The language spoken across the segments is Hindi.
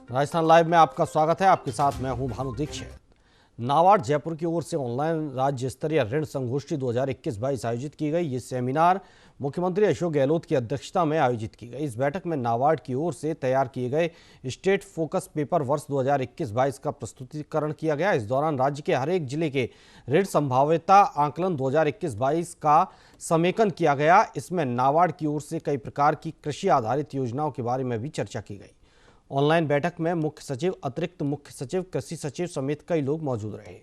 राजस्थान लाइव में आपका स्वागत है। आपके साथ मैं हूं भानु दीक्षित। नाबार्ड जयपुर की ओर से ऑनलाइन राज्य स्तरीय ऋण संगोष्ठी 2021-22 आयोजित की गई। ये सेमिनार मुख्यमंत्री अशोक गहलोत की अध्यक्षता में आयोजित की गई। इस बैठक में नाबार्ड की ओर से तैयार किए गए स्टेट फोकस पेपर वर्ष 2021-22 का प्रस्तुतिकरण किया गया। इस दौरान राज्य के हर एक जिले के ऋण संभाव्यता आकलन 2021-22 का समेकन किया गया। इसमें नाबार्ड की ओर से कई प्रकार की कृषि आधारित योजनाओं के बारे में भी चर्चा की गई। ऑनलाइन बैठक में मुख्य सचिव, अतिरिक्त मुख्य सचिव, कृषि सचिव समेत कई लोग मौजूद रहे।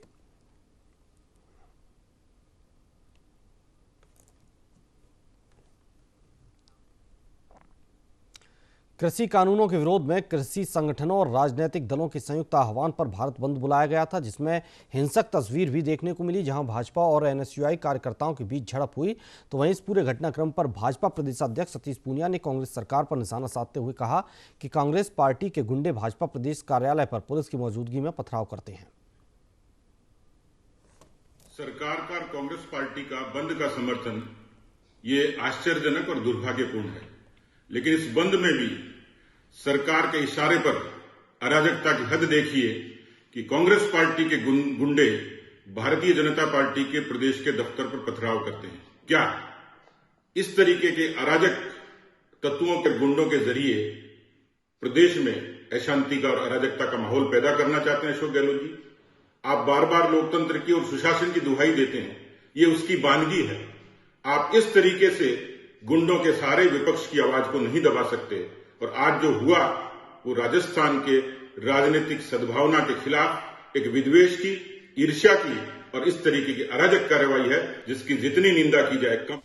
कृषि कानूनों के विरोध में कृषि संगठनों और राजनीतिक दलों के संयुक्त आह्वान पर भारत बंद बुलाया गया था, जिसमें हिंसक तस्वीर भी देखने को मिली। जहां भाजपा और एनएसयूआई कार्यकर्ताओं के बीच झड़प हुई, तो वहीं इस पूरे घटनाक्रम पर भाजपा प्रदेशाध्यक्ष सतीश पूनिया ने कांग्रेस सरकार पर निशाना साधते हुए कहा कि कांग्रेस पार्टी के गुंडे भाजपा प्रदेश कार्यालय पर पुलिस की मौजूदगी में पथराव करते हैं। सरकार का कांग्रेस पार्टी का बंद का समर्थन ये आश्चर्यजनक और दुर्भाग्यपूर्ण है, लेकिन इस बंद में भी सरकार के इशारे पर अराजकता की हद देखिए कि कांग्रेस पार्टी के गुंडे भारतीय जनता पार्टी के प्रदेश के दफ्तर पर पथराव करते हैं। क्या इस तरीके के अराजक तत्वों के गुंडों के जरिए प्रदेश में अशांति का और अराजकता का माहौल पैदा करना चाहते हैं अशोक गहलोत जी? आप बार बार लोकतंत्र की और सुशासन की दुहाई देते हैं, ये उसकी वानगी है। आप इस तरीके से गुंडों के सारे विपक्ष की आवाज को नहीं दबा सकते। और आज जो हुआ वो राजस्थान के राजनीतिक सद्भावना के खिलाफ एक विद्वेष की, ईर्ष्या की और इस तरीके की अराजक कार्रवाई है जिसकी जितनी निंदा की जाए कम।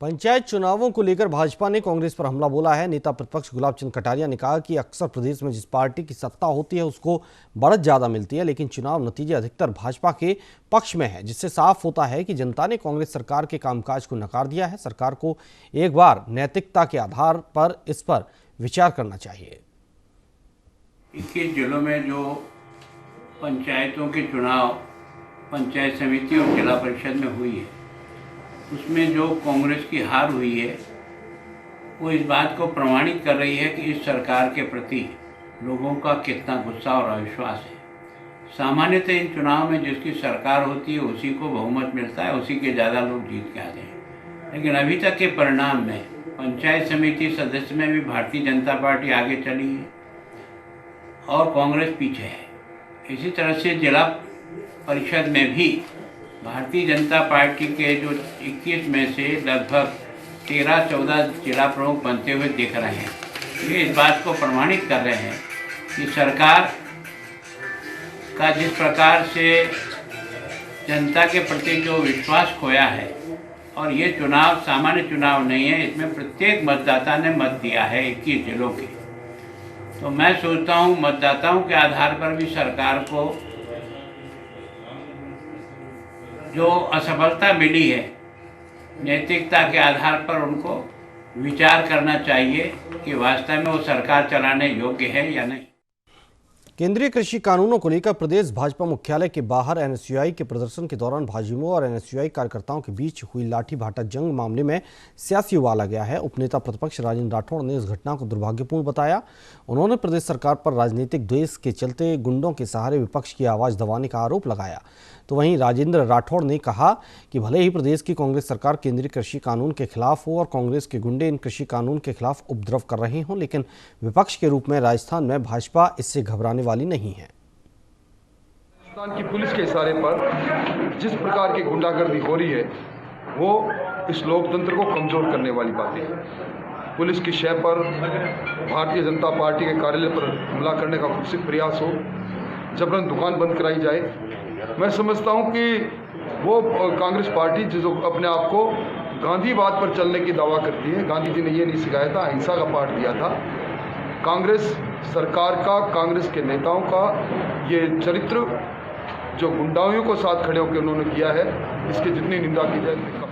पंचायत चुनावों को लेकर भाजपा ने कांग्रेस पर हमला बोला है। नेता प्रतिपक्ष गुलाब चंद कटारिया ने कहा कि अक्सर प्रदेश में जिस पार्टी की सत्ता होती है उसको बढ़त ज्यादा मिलती है, लेकिन चुनाव नतीजे अधिकतर भाजपा के पक्ष में है, जिससे साफ होता है कि जनता ने कांग्रेस सरकार के कामकाज को नकार दिया है। सरकार को एक बार नैतिकता के आधार पर इस पर विचार करना चाहिए। 21 जिलों में जो पंचायतों के चुनाव पंचायत समिति और जिला परिषद में हुई है, उसमें जो कांग्रेस की हार हुई है वो इस बात को प्रमाणित कर रही है कि इस सरकार के प्रति लोगों का कितना गुस्सा और अविश्वास है। सामान्यतः इन चुनाव में जिसकी सरकार होती है उसी को बहुमत मिलता है, उसी के ज़्यादा लोग जीत के आते हैं। लेकिन अभी तक के परिणाम में पंचायत समिति सदस्य में भी भारतीय जनता पार्टी आगे चली है और कांग्रेस पीछे है। इसी तरह से जिला परिषद में भी भारतीय जनता पार्टी के जो 21 में से लगभग 13-14 जिला प्रमुख बनते हुए दिख रहे हैं। ये इस बात को प्रमाणित कर रहे हैं कि सरकार का जिस प्रकार से जनता के प्रति जो विश्वास खोया है, और ये चुनाव सामान्य चुनाव नहीं है, इसमें प्रत्येक मतदाता ने मत दिया है 21 जिलों के। तो मैं सोचता हूँ मतदाताओं के आधार पर भी सरकार को जो असफलता मिली है, नैतिकता के आधार पर उनको विचार करना चाहिए कि वास्तव में वो सरकार चलाने योग्य है या नहीं। केंद्रीय कृषि कानूनों को लेकर प्रदेश भाजपा मुख्यालय के बाहर एनएसयूआई के प्रदर्शन के दौरान भाजयुमो और एनएसयूआई कार्यकर्ताओं के बीच हुई लाठी भाटा जंग मामले में सियासी उबाल आ गया है। उपनेता प्रतिपक्ष राजेंद्र राठौड़ ने इस घटना को दुर्भाग्यपूर्ण बताया। उन्होंने प्रदेश सरकार पर राजनीतिक द्वेष के चलते गुंडों के सहारे विपक्ष की आवाज दबाने का आरोप लगाया। तो वहीं राजेंद्र राठौड़ ने कहा कि भले ही प्रदेश की कांग्रेस सरकार केंद्रीय कृषि कानून के खिलाफ हो और कांग्रेस के गुंडे इन कृषि कानून के खिलाफ उपद्रव कर रहे हों, लेकिन विपक्ष के रूप में राजस्थान में भाजपा इससे घबराने वाली नहीं है। राजस्थान की पुलिस के इशारे पर जिस प्रकार की गुंडागर्दी हो रही है वो इस लोकतंत्र को कमजोर करने वाली बातें हैं। पुलिस की शय पर भारतीय जनता पार्टी के कार्यालय पर हमला करने का कुत्सित प्रयास हो, जबरन दुकान बंद कराई जाए। मैं समझता हूं कि वो कांग्रेस पार्टी जो अपने आप को गांधीवाद पर चलने की दावा करती है, गांधी जी ने ये नहीं सिखाया था, अहिंसा का पाठ दिया था। कांग्रेस सरकार का, कांग्रेस के नेताओं का ये चरित्र जो गुंडाओं को साथ खड़े होकर उन्होंने किया है, इसकी जितनी निंदा की जाए।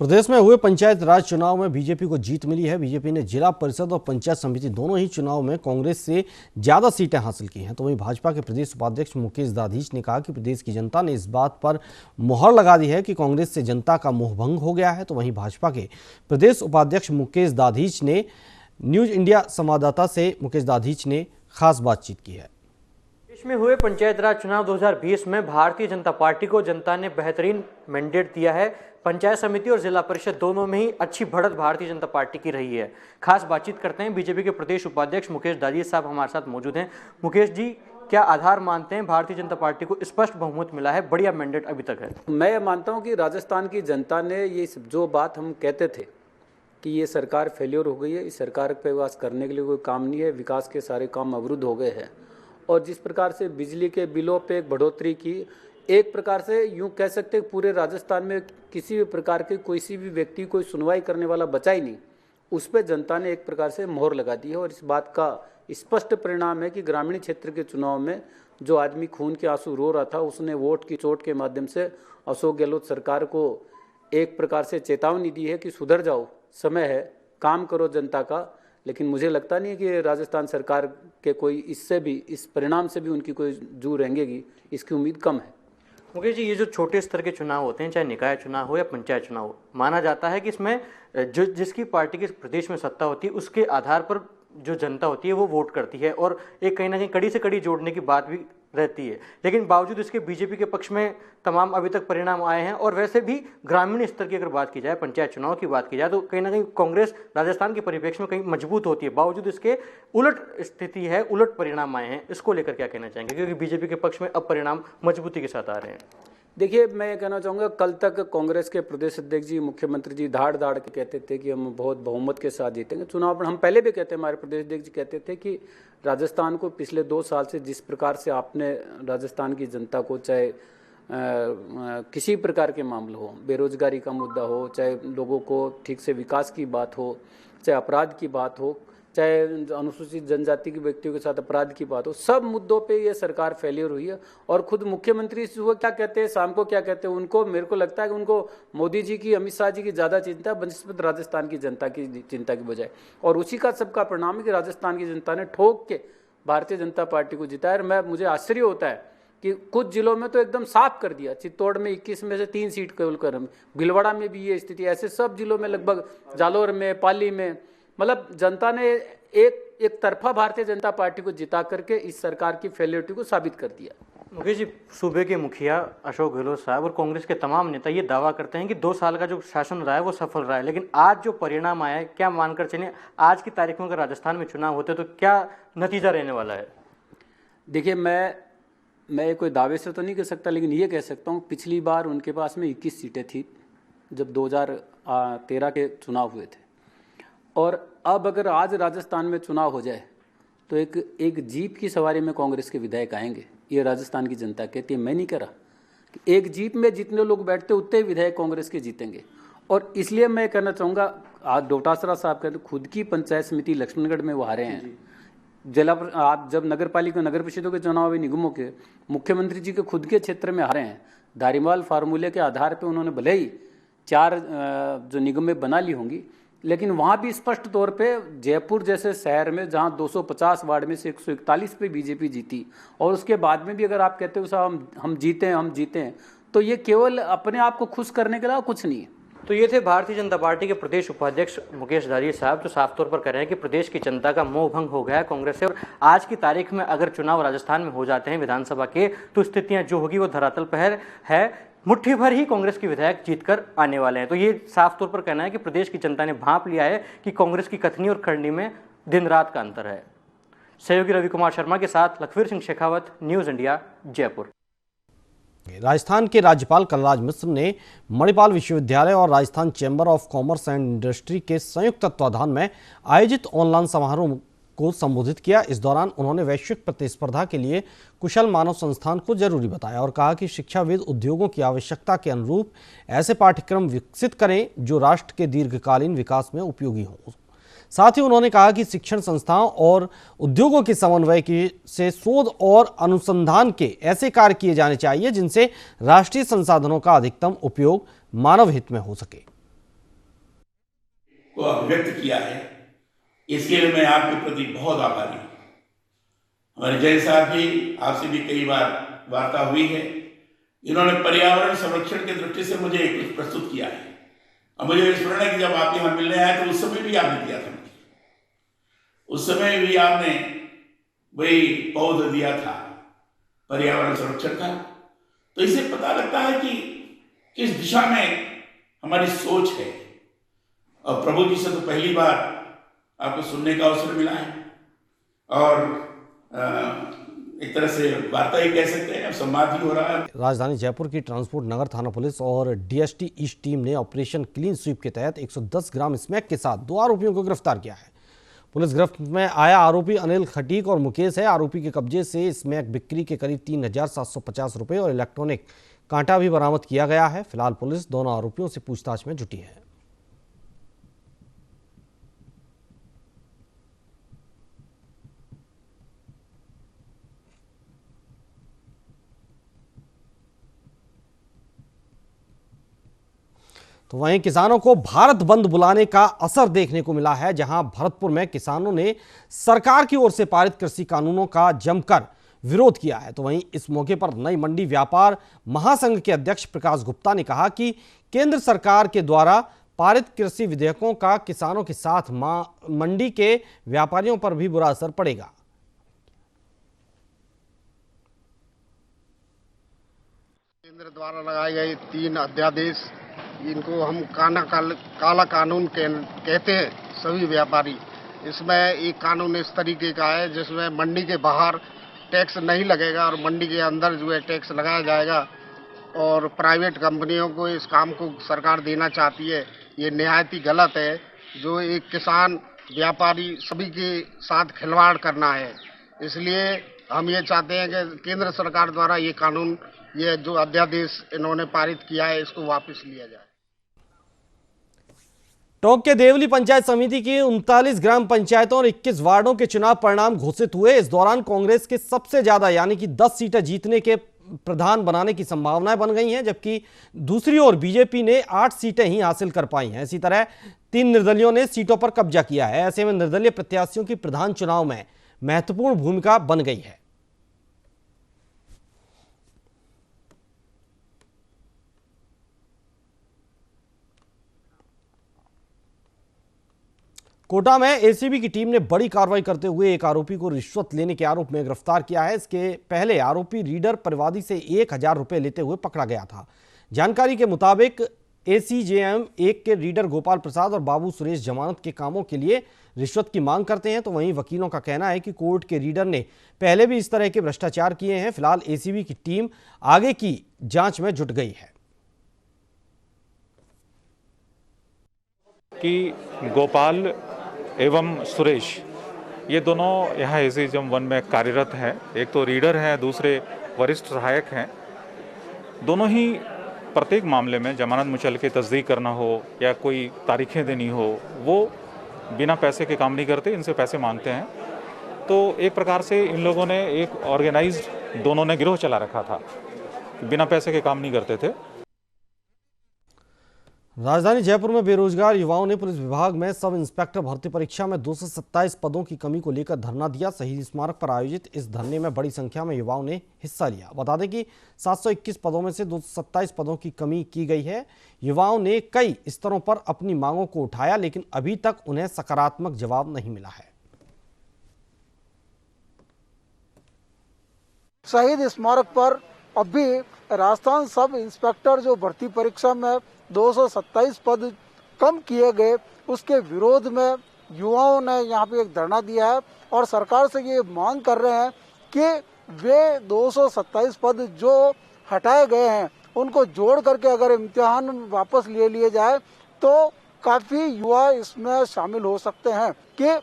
प्रदेश में हुए पंचायत राज चुनाव में बीजेपी को जीत मिली है। बीजेपी ने जिला परिषद और पंचायत समिति दोनों ही चुनाव में कांग्रेस से ज्यादा सीटें हासिल की हैं। तो वहीं भाजपा के प्रदेश उपाध्यक्ष मुकेश दाधीच ने कहा कि प्रदेश की जनता ने इस बात पर मुहर लगा दी है कि कांग्रेस से जनता का मोहभंग हो गया है। तो वहीं भाजपा के प्रदेश उपाध्यक्ष मुकेश दाधीच ने न्यूज इंडिया संवाददाता से मुकेश दाधीच ने खास बातचीत की है। देश में हुए पंचायत राज चुनाव 2020 में भारतीय जनता पार्टी को जनता ने बेहतरीन मैंडेट दिया है। पंचायत समिति और जिला परिषद दोनों में ही अच्छी बढ़त भारतीय जनता पार्टी की रही है। खास बातचीत करते हैं बीजेपी के प्रदेश उपाध्यक्ष मुकेश दाधीच साहब हमारे साथ मौजूद हैं। मुकेश जी, क्या आधार मानते हैं भारतीय जनता पार्टी को स्पष्ट बहुमत मिला है, बढ़िया मैंडेट अभी तक है? मैं ये मानता हूँ कि राजस्थान की जनता ने ये जो बात हम कहते थे कि ये सरकार फेलियर हो गई है, इस सरकार पे विकास करने के लिए कोई काम नहीं है, विकास के सारे काम अवरुद्ध हो गए हैं, और जिस प्रकार से बिजली के बिलों पे एक बढ़ोतरी की, एक प्रकार से यूँ कह सकते हैं पूरे राजस्थान में किसी भी प्रकार के किसी भी व्यक्ति कोई सुनवाई करने वाला बचा ही नहीं, उस पर जनता ने एक प्रकार से मोहर लगा दी है। और इस बात का स्पष्ट परिणाम है कि ग्रामीण क्षेत्र के चुनाव में जो आदमी खून के आंसू रो रहा था, उसने वोट की चोट के माध्यम से अशोक गहलोत सरकार को एक प्रकार से चेतावनी दी है कि सुधर जाओ, समय है, काम करो जनता का। लेकिन मुझे लगता नहीं है कि राजस्थान सरकार के कोई इससे भी, इस परिणाम से भी उनकी कोई जू रहेंगी, इसकी उम्मीद कम है। मुकेश जी, ये जो छोटे स्तर के चुनाव होते हैं, चाहे निकाय चुनाव हो या पंचायत चुनाव हो, माना जाता है कि इसमें जिसकी पार्टी के प्रदेश में सत्ता होती है उसके आधार पर जो जनता होती है वो वोट करती है, और एक कहीं ना कहीं कड़ी से कड़ी जोड़ने की बात भी रहती है। लेकिन बावजूद इसके बीजेपी के पक्ष में तमाम अभी तक परिणाम आए हैं। और वैसे भी ग्रामीण स्तर की अगर बात की जाए, पंचायत चुनाव की बात की जाए, तो कहीं ना कहीं कांग्रेस राजस्थान के परिप्रेक्ष्य में कहीं मजबूत होती है, बावजूद इसके उलट स्थिति है, उलट परिणाम आए हैं। इसको लेकर क्या कहना चाहेंगे, क्योंकि बीजेपी के पक्ष में अब परिणाम मजबूती के साथ आ रहे हैं? देखिए, मैं ये कहना चाहूँगा, कल तक कांग्रेस के प्रदेश अध्यक्ष जी, मुख्यमंत्री जी धाड़ धाड़ के कहते थे कि हम बहुत बहुमत के साथ जीतेंगे चुनाव। पर हम पहले भी कहते, हमारे प्रदेश अध्यक्ष जी कहते थे कि राजस्थान को पिछले 2 साल से जिस प्रकार से आपने राजस्थान की जनता को, चाहे किसी प्रकार के मामले हो, बेरोजगारी का मुद्दा हो, चाहे लोगों को ठीक से विकास की बात हो, चाहे अपराध की बात हो, चाहे अनुसूचित जनजाति के व्यक्तियों के साथ अपराध की बात हो, सब मुद्दों पे ये सरकार फेलियर हुई है। और खुद मुख्यमंत्री सुबह क्या कहते हैं, शाम को क्या कहते हैं, उनको, मेरे को लगता है कि उनको मोदी जी की, अमित शाह जी की ज़्यादा चिंता है बनस्पत राजस्थान की जनता की चिंता की बजाय। और उसी का सबका परिणाम है कि राजस्थान की जनता ने ठोक के भारतीय जनता पार्टी को जिताया। और मुझे आश्चर्य होता है कि कुछ जिलों में तो एकदम साफ कर दिया, चित्तौड़ में 21 में से 3 सीट केवल कर, भीलवाड़ा में भी ये स्थिति, ऐसे सब जिलों में, लगभग जालौर में, पाली में, मतलब जनता ने एक तरफा भारतीय जनता पार्टी को जिता करके इस सरकार की फेलियरिटी को साबित कर दिया। मुकेश जी, सूबे के मुखिया अशोक गहलोत साहब और कांग्रेस के तमाम नेता ये दावा करते हैं कि 2 साल का जो शासन रहा है वो सफल रहा है, लेकिन आज जो परिणाम आया है, क्या मानकर चलें आज की तारीख में अगर राजस्थान में चुनाव होते तो क्या नतीजा रहने वाला है? देखिए, मैं कोई दावे से तो नहीं कह सकता, लेकिन ये कह सकता हूँ, पिछली बार उनके पास में 21 सीटें थी जब 2013 के चुनाव हुए थे, और अब अगर आज राजस्थान में चुनाव हो जाए तो एक जीप की सवारी में कांग्रेस के विधायक आएंगे, ये राजस्थान की जनता कहती है। मैं नहीं कह रहा कि एक जीप में जितने लोग बैठते उतने विधायक कांग्रेस के जीतेंगे। और इसलिए मैं कहना चाहूँगा, आज डोटासरा साहब कहते खुद की पंचायत समिति लक्ष्मणगढ़ में वो हारे हैं, आप जब नगर पालिका, नगर परिषदों के चुनाव हुए निगमों के, मुख्यमंत्री जी के खुद के क्षेत्र में हारे हैं। धारीवाल फार्मूले के आधार पर उन्होंने भले ही 4 जो निगमें बना ली होंगी, लेकिन वहाँ भी स्पष्ट तौर पे जयपुर जैसे शहर में, जहाँ 250 वार्ड में से 141 पे बीजेपी जीती, और उसके बाद में भी अगर आप कहते हो साहब हम जीते हैं, तो ये केवल अपने आप को खुश करने के अलावा कुछ नहीं है। तो ये थे भारतीय जनता पार्टी के प्रदेश उपाध्यक्ष मुकेश दाधीच साहब, जो साफ तौर पर कह रहे हैं कि प्रदेश की जनता का मोह भंग हो गया है कांग्रेस से, और आज की तारीख में अगर चुनाव राजस्थान में हो जाते हैं विधानसभा के, तो स्थितियां जो होगी वो धरातल पर है। मुट्ठी भर ही कांग्रेस के विधायक जीतकर आने वाले हैं। तो ये साफ तौर पर कहना है कि प्रदेश की जनता ने भांप लिया है कि कांग्रेस की कथनी और खड़नी में दिन रात का अंतर है। सहयोगी रवि कुमार शर्मा के साथ लखवीर सिंह शेखावत, न्यूज इंडिया, जयपुर। राजस्थान के राज्यपाल कलराज मिश्र ने मणिपाल विश्वविद्यालय और Rajasthan chamber of commerce and industry के संयुक्त तत्वाधान में आयोजित ऑनलाइन समारोह को संबोधित किया। इस दौरान उन्होंने वैश्विक प्रतिस्पर्धा के लिए कुशल मानव संस्थान को जरूरी बताया और कहा कि शिक्षाविद उद्योगों की आवश्यकता के अनुरूप ऐसे पाठ्यक्रम विकसित करें जो राष्ट्र के दीर्घकालीन विकास में उपयोगी हों। साथ ही उन्होंने कहा कि शिक्षण संस्थाओं और उद्योगों के समन्वय से शोध और अनुसंधान के ऐसे कार्य किए जाने चाहिए जिनसे राष्ट्रीय संसाधनों का अधिकतम उपयोग मानव हित में हो सके। को अभिव्यक्त किया है, इसके लिए मैं आपके प्रति बहुत आभारी हूँ। हमारे जैन साहब भी, आपसे भी कई बार वार्ता हुई है, इन्होंने पर्यावरण संरक्षण की दृष्टि से मुझे कुछ प्रस्तुत किया है। और मुझे स्मरण है कि जब आप यहाँ मिलने आए तो उस समय भी आपने किया था। उस समय भी आपने वही पौध दिया था पर्यावरण संरक्षण का। तो इससे पता लगता है कि किस दिशा में हमारी सोच है। और प्रभु जी से तो पहली बार आपको सुनने का अवसर मिला है और एक तरह से वार्ता ही कह सकते हैं, संवाद ही हो रहा है। राजधानी जयपुर की ट्रांसपोर्ट नगर थाना पुलिस और डीएसटी ईस्ट टीम ने ऑपरेशन क्लीन स्वीप के तहत 110 ग्राम स्मैक के साथ 2 आरोपियों को गिरफ्तार किया है। पुलिस गिरफ्त में आया आरोपी अनिल खटीक और मुकेश है। आरोपी के कब्जे से स्मैक बिक्री के करीब 3,750 रुपये और इलेक्ट्रॉनिक कांटा भी बरामद किया गया है। फिलहाल पुलिस दोनों आरोपियों से पूछताछ में जुटी है। तो वहीं किसानों को भारत बंद बुलाने का असर देखने को मिला है, जहां भरतपुर में किसानों ने सरकार की ओर से पारित कृषि कानूनों का जमकर विरोध किया है। तो वहीं इस मौके पर नई मंडी व्यापार महासंघ के अध्यक्ष प्रकाश गुप्ता ने कहा कि केंद्र सरकार के द्वारा पारित कृषि विधेयकों का किसानों के साथ मंडी के व्यापारियों पर भी बुरा असर पड़ेगा। केंद्र द्वारा लगाए गए 3 अध्यादेश, इनको हम काला कानून कहते हैं सभी व्यापारी। इसमें एक कानून इस तरीके का है जिसमें मंडी के बाहर टैक्स नहीं लगेगा और मंडी के अंदर जो है टैक्स लगाया जाएगा और प्राइवेट कंपनियों को इस काम को सरकार देना चाहती है। ये निहायत ही गलत है। जो एक किसान व्यापारी सभी के साथ खिलवाड़ करना है। इसलिए हम ये चाहते हैं कि केंद्र सरकार द्वारा ये कानून, ये जो अध्यादेश इन्होंने पारित किया है, इसको वापस लिया जाए। टोंक के देवली पंचायत समिति की 39 ग्राम पंचायतों और 21 वार्डों के चुनाव परिणाम घोषित हुए। इस दौरान कांग्रेस के सबसे ज्यादा यानी कि 10 सीटें जीतने के प्रधान बनाने की संभावनाएं बन गई हैं, जबकि दूसरी ओर बीजेपी ने 8 सीटें ही हासिल कर पाई हैं। इसी तरह 3 निर्दलियों ने सीटों पर कब्जा किया है। ऐसे में निर्दलीय प्रत्याशियों की प्रधान चुनाव में महत्वपूर्ण भूमिका बन गई है। कोटा में एसीबी की टीम ने बड़ी कार्रवाई करते हुए एक आरोपी को रिश्वत लेने के आरोप में गिरफ्तार किया है। इसके पहले आरोपी रीडर परिवादी से 1,000 रुपए लेते हुए पकड़ा गया था। जानकारी के मुताबिक एसीजेएम 1 के रीडर गोपाल प्रसाद और बाबू सुरेश जमानत के कामों के लिए रिश्वत की मांग करते हैं। तो वहीं वकीलों का कहना है कि कोर्ट के रीडर ने पहले भी इस तरह के भ्रष्टाचार किए हैं। फिलहाल एसीबी की टीम आगे की जांच में जुट गई है। कि गोपाल एवं सुरेश ये दोनों यहाँ एसीजेएम 1 में कार्यरत हैं। एक तो रीडर हैं, दूसरे वरिष्ठ सहायक हैं। दोनों ही प्रत्येक मामले में जमानत मुचल के तस्दीक करना हो या कोई तारीखें देनी हो, वो बिना पैसे के काम नहीं करते, इनसे पैसे मांगते हैं। तो एक प्रकार से इन लोगों ने एक ऑर्गेनाइज्ड दोनों ने गिरोह चला रखा था, बिना पैसे के काम नहीं करते थे। राजधानी जयपुर में बेरोजगार युवाओं ने पुलिस विभाग में सब इंस्पेक्टर भर्ती परीक्षा में 227 पदों की कमी को लेकर धरना दिया। शहीद स्मारक पर आयोजित इस धरने में बड़ी संख्या में युवाओं ने हिस्सा लिया। बता दें कि 721 पदों में से 227 पदों की कमी की गई है। युवाओं ने कई स्तरों पर अपनी मांगों को उठाया, लेकिन अभी तक उन्हें सकारात्मक जवाब नहीं मिला है। शहीद स्मारक पर अभी राजस्थान सब इंस्पेक्टर जो भर्ती परीक्षा में 227 पद कम किए गए, उसके विरोध में युवाओं ने यहाँ पे एक धरना दिया है और सरकार से ये मांग कर रहे हैं कि वे 227 पद जो हटाए गए हैं उनको जोड़ करके अगर इम्तिहान वापस ले लिए जाए तो काफ़ी युवा इसमें शामिल हो सकते हैं कि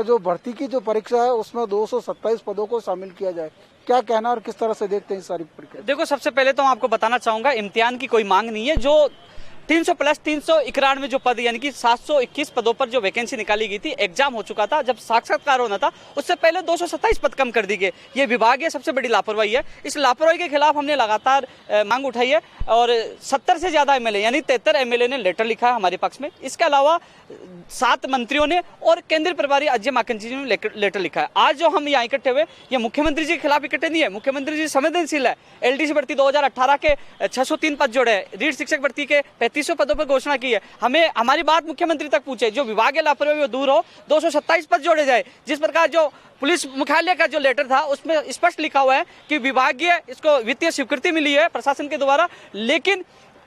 जो भर्ती की जो परीक्षा है उसमें 227 पदों को शामिल किया जाए। क्या कहना और किस तरह से देखते हैं इस सारी प्रक्रिया? देखो, सबसे पहले तो मैं आपको बताना चाहूंगा, इम्तिहान की कोई मांग नहीं है। जो 300 प्लस 391 जो पद यानी कि 721 पदों पर जो वैकेंसी निकाली गई थी, एग्जाम हो चुका था, जब साक्षात्कार होना था उससे पहले 227 पद कम कर दी गए। ये विभाग है, सबसे बड़ी लापरवाही है। इस लापरवाही के खिलाफ हमने लगातार मांग उठाई है और 70 से ज्यादा एमएलए यानी 73 एमएलए ने लेटर लिखा है हमारे पक्ष में। इसके अलावा 7 मंत्रियों ने और केंद्रीय प्रभारी अजय माकन जी ने लेटर लिखा है। आज जो हम यहाँ इकट्ठे हुए, ये मुख्यमंत्री जी के खिलाफ इकट्ठे नहीं है। मुख्यमंत्री जी संवेदनशील है। एलडीसी भर्ती 2018 के 603 पद जोड़े, रीड शिक्षक भर्ती के 35 3100 पदों पर घोषणा की है। हमें हमारी बात मुख्यमंत्री तक पूछे, जो विभागीय लापरवाही वो दूर हो, 227 पद जोड़े जाए। जिस प्रकार जो पुलिस मुख्यालय का जो लेटर था उसमें स्पष्ट लिखा हुआ है कि विभागीय इसको वित्तीय स्वीकृति मिली है प्रशासन के द्वारा, लेकिन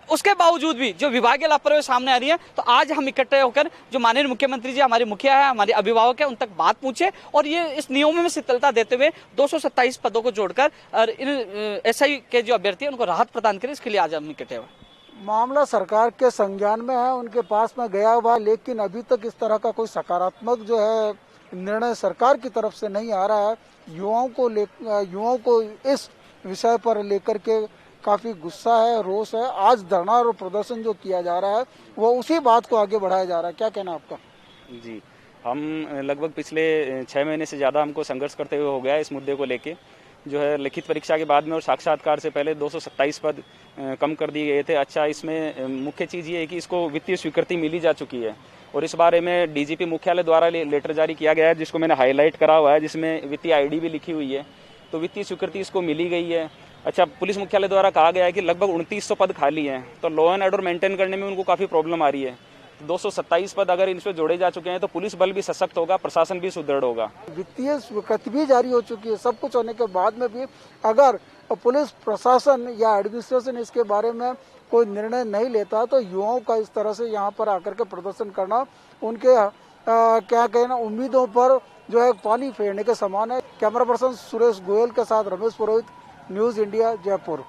उसके बावजूद भी जो विभागीय लापरवाही सामने आ रही है। तो आज हम इकट्ठे होकर जो माननीय मुख्यमंत्री जी, हमारे मुखिया है, हमारे अभिभावक है, उन तक बात पूछे और ये इस नियमों में शिथिलता देते हुए 227 पदों को जोड़कर और इन एसआई के जो अभ्यर्थी है उनको राहत प्रदान करें, इसके लिए आज हम इकट्ठे हुए। मामला सरकार के संज्ञान में है, उनके पास में गया हुआ, लेकिन अभी तक इस तरह का कोई सकारात्मक जो है निर्णय सरकार की तरफ से नहीं आ रहा है। युवाओं को इस विषय पर लेकर के काफी गुस्सा है, रोष है। आज धरना और प्रदर्शन जो किया जा रहा है वो उसी बात को आगे बढ़ाया जा रहा है। क्या कहना आपका? जी, हम लगभग पिछले 6 महीने से ज़्यादा हमको संघर्ष करते हुए हो गया है इस मुद्दे को लेके। जो है लिखित परीक्षा के बाद में और साक्षात्कार से पहले 227 पद कम कर दिए गए थे। अच्छा, इसमें मुख्य चीज़ ये है कि इसको वित्तीय स्वीकृति मिली जा चुकी है और इस बारे में डीजीपी मुख्यालय द्वारा लेटर जारी किया गया है, जिसको मैंने हाईलाइट करा हुआ है, जिसमें वित्तीय आईडी भी लिखी हुई है। तो वित्तीय स्वीकृति इसको मिली गई है। अच्छा, पुलिस मुख्यालय द्वारा कहा गया है कि लगभग 2900 पद खाली हैं, तो लॉ एंड ऑर्डर मेंटेन करने में उनको काफ़ी प्रॉब्लम आ रही है। 227 पद अगर इनसे जोड़े जा चुके हैं तो पुलिस बल भी सशक्त होगा, प्रशासन भी सुदृढ़ होगा। वित्तीय स्वीकृति भी जारी हो चुकी है, सब कुछ होने के बाद में भी अगर पुलिस प्रशासन या एडमिनिस्ट्रेशन इसके बारे में कोई निर्णय नहीं लेता तो युवाओं का इस तरह से यहाँ पर आकर के प्रदर्शन करना उनके क्या कहना उम्मीदों पर जो है पानी फेरने के समान है। कैमरा पर्सन सुरेश गोयल के साथ रमेश पुरोहित, न्यूज़ इंडिया, जयपुर।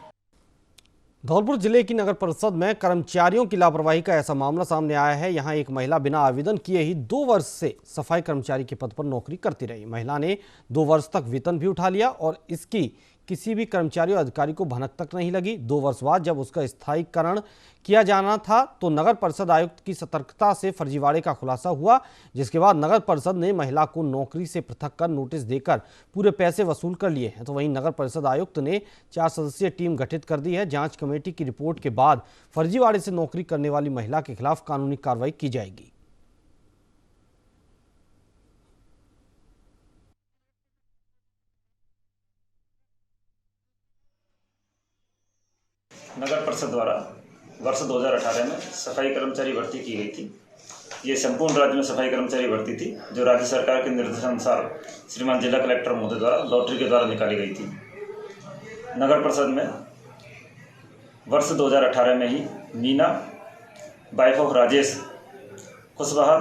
धौलपुर जिले की नगर परिषद में कर्मचारियों की लापरवाही का ऐसा मामला सामने आया है। यहां एक महिला बिना आवेदन किए ही 2 वर्ष से सफाई कर्मचारी के पद पर नौकरी करती रही। महिला ने 2 वर्ष तक वेतन भी उठा लिया और इसकी किसी भी कर्मचारी और अधिकारी को भनक तक नहीं लगी। 2 वर्ष बाद जब उसका स्थायीकरण किया जाना था तो नगर परिषद आयुक्त की सतर्कता से फर्जीवाड़े का खुलासा हुआ, जिसके बाद नगर परिषद ने महिला को नौकरी से पृथक कर नोटिस देकर पूरे पैसे वसूल कर लिए हैं। तो वहीं नगर परिषद आयुक्त ने 4 सदस्यीय टीम गठित कर दी है। जांच कमेटी की रिपोर्ट के बाद फर्जीवाड़े से नौकरी करने वाली महिला के खिलाफ कानूनी कार्रवाई की जाएगी। नगर परिषद द्वारा वर्ष 2018 में सफाई कर्मचारी भर्ती की गई थी। ये संपूर्ण राज्य में सफाई कर्मचारी भर्ती थी जो राज्य सरकार के निर्देशानुसार श्रीमान जिला कलेक्टर महोदय द्वारा लॉटरी के द्वारा निकाली गई थी। नगर परिषद में वर्ष 2018 में ही मीना वाइफ ऑफ राजेश कुशवाहा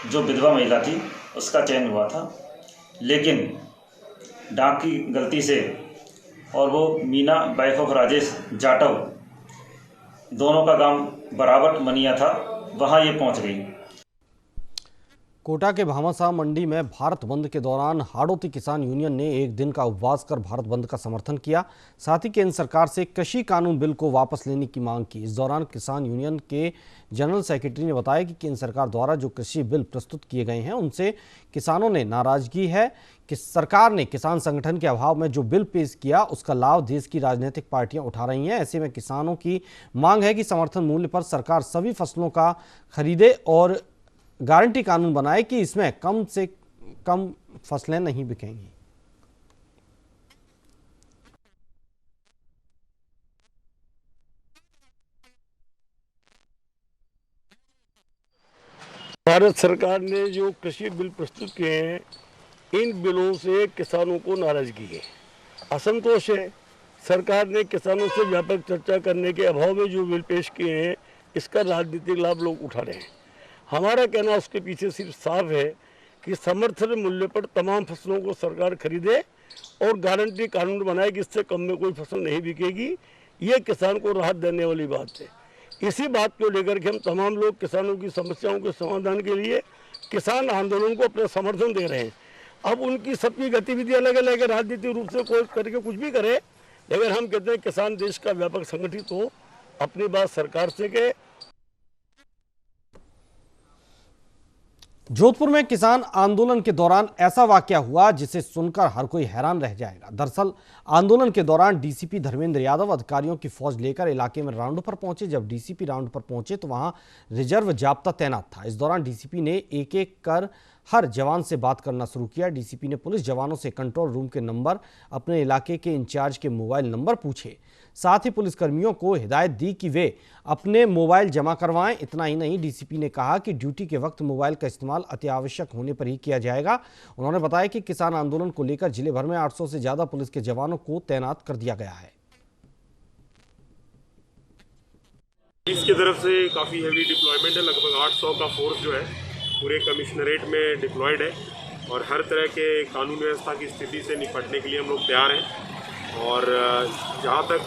जो विधवा महिला थी उसका चयन हुआ था, लेकिन डाक की गलती से और वो मीना वाइफ ऑफ राजेश जाटव दोनों का गांव बराबर मनिया था, वहां ये पहुंच गई। कोटा के भामाशाह मंडी में भारत बंद के दौरान हाड़ौती किसान यूनियन ने एक दिन का उपवास कर भारत बंद का समर्थन किया। साथ ही केंद्र सरकार से कृषि कानून बिल को वापस लेने की मांग की। इस दौरान किसान यूनियन के जनरल सेक्रेटरी ने बताया कि केंद्र सरकार द्वारा जो कृषि बिल प्रस्तुत किए गए हैं उनसे किसानों ने नाराजगी है कि सरकार ने किसान संगठन के अभाव में जो बिल पेश किया उसका लाभ देश की राजनीतिक पार्टियां उठा रही हैं। ऐसे में किसानों की मांग है कि समर्थन मूल्य पर सरकार सभी फसलों का खरीदे और गारंटी कानून बनाए कि इसमें कम से कम फसलें नहीं बिकेंगी। भारत सरकार ने जो कृषि बिल प्रस्तुत किए हैं, इन बिलों से किसानों को नाराजगी है, असंतोष है। सरकार ने किसानों से व्यापक चर्चा करने के अभाव में जो बिल पेश किए हैं, इसका राजनीतिक लाभ लोग उठा रहे हैं। हमारा कहना उसके पीछे सिर्फ साफ है कि समर्थन मूल्य पर तमाम फसलों को सरकार खरीदे और गारंटी कानून बनाए कि इससे कम में कोई फसल नहीं बिकेगी। ये किसान को राहत देने वाली बात है। इसी बात को लेकर के हम तमाम लोग किसानों की समस्याओं के समाधान के लिए किसान आंदोलन को अपना समर्थन दे रहे हैं। अब उनकी सबकी गतिविधि अलग अलग है, राजनीतिक रूप से कोई करके कुछ भी करे, लेकिन हम कहते हैं किसान देश का व्यापक संगठित हो, अपनी बात सरकार से कहे। जोधपुर में किसान आंदोलन के दौरान ऐसा वाकया हुआ जिसे सुनकर हर कोई हैरान रह जाएगा। दरअसल आंदोलन के दौरान डीसीपी धर्मेंद्र यादव अधिकारियों की फौज लेकर इलाके में राउंड पर पहुंचे। जब डीसीपी राउंड पर पहुंचे तो वहां रिजर्व जाब्ता तैनात था। इस दौरान डीसीपी ने एक एक कर हर जवान से बात करना शुरू किया। डीसीपी ने पुलिस जवानों से कंट्रोल रूम के नंबर, अपने इलाके के इंचार्ज के मोबाइल नंबर पूछे। साथ ही पुलिसकर्मियों को हिदायत दी कि वे अपने मोबाइल जमा करवाएं। इतना ही नहीं, डीसीपी ने कहा कि ड्यूटी के वक्त मोबाइल का इस्तेमाल अति आवश्यक होने पर ही किया जाएगा। उन्होंने बताया कि किसान आंदोलन को लेकर जिले भर में 800 से ज्यादा पुलिस के जवानों को तैनात कर दिया गया है। पुलिस की तरफ से काफ़ी हैवी डिप्लॉयमेंट है। लगभग 800 का फोर्स जो है पूरे कमिश्नरेट में डिप्लॉयड है और हर तरह के कानून व्यवस्था की स्थिति से निपटने के लिए हम लोग तैयार हैं। और जहाँ तक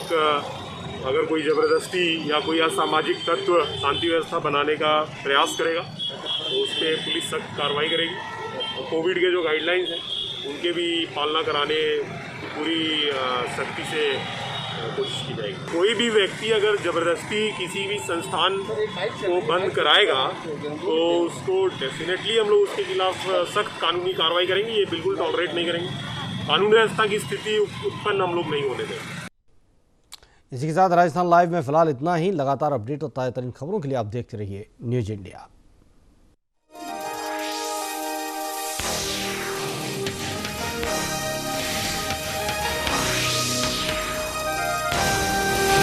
अगर कोई ज़बरदस्ती या कोई असामाजिक तत्व शांति व्यवस्था बनाने का प्रयास करेगा तो उस पर पुलिस सख्त कार्रवाई करेगी। और कोविड के जो गाइडलाइंस हैं उनके भी पालना कराने पूरी सख्ती से कोशिश की जाएगी। कोई भी व्यक्ति अगर ज़बरदस्ती किसी भी संस्थान को बंद कराएगा तो उसको डेफिनेटली हम लोग उसके खिलाफ सख्त कानूनी कार्रवाई करेंगे। ये बिल्कुल टॉलरेट नहीं करेंगे। कानून व्यवस्था की स्थिति उत्पन्न हम लोग नहीं होने देंगे। इसी के साथ राजस्थान लाइव में फिलहाल इतना ही। लगातार अपडेट और ताज़ा तरीन खबरों के लिए आप देखते रहिए न्यूज़ इंडिया।